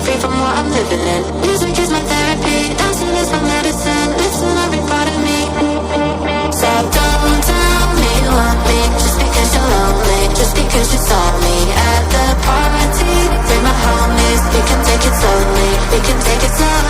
free from what I'm living in. Music is my therapy, dancing is my medicine. Lifting every part of me. So don't tell me you want me just because you're lonely, just because you saw me at the party. Bring my homies, we can take it slowly, we can take it slow.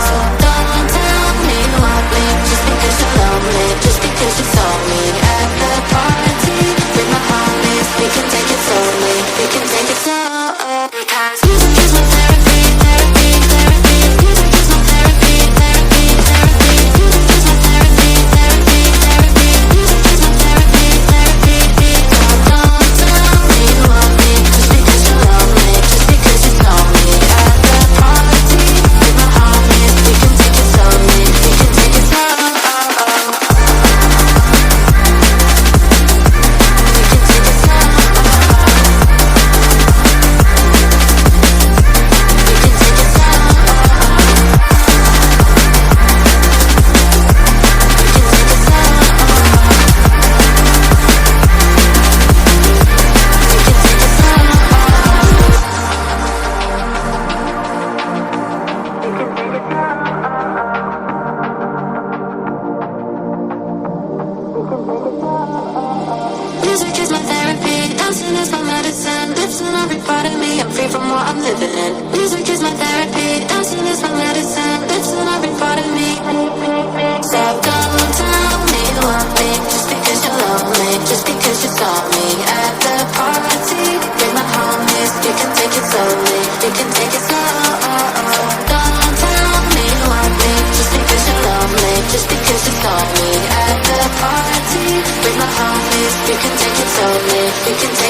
So don't tell me you want me just because you're lonely, just because you saw me at the party. Bring my homies, we can take it slowly, we can take it slow. Because music is my therapy, therapy, therapy. Music is my therapy, therapy, therapy. Music is my therapy, therapy, therapy. Music is my therapy, therapy. So don't tell me you want me just because you're lonely, just because you saw me at the party. Bring my homies, we can take it slowly, we can take it slow. Music is my therapy, dancing is my medicine. Lifting every part of me, I'm free from what I'm living in. Music is my therapy, dancing is my medicine. Lifting every part of me. So don't tell me you want me just because you're lonely, just because you saw me at the party. Bring my homies, we can take it slowly, we can take it slow. Don't tell me you want me just because you're lonely, just because you saw me at the party. Bring my homies, we can take it slowly, we can take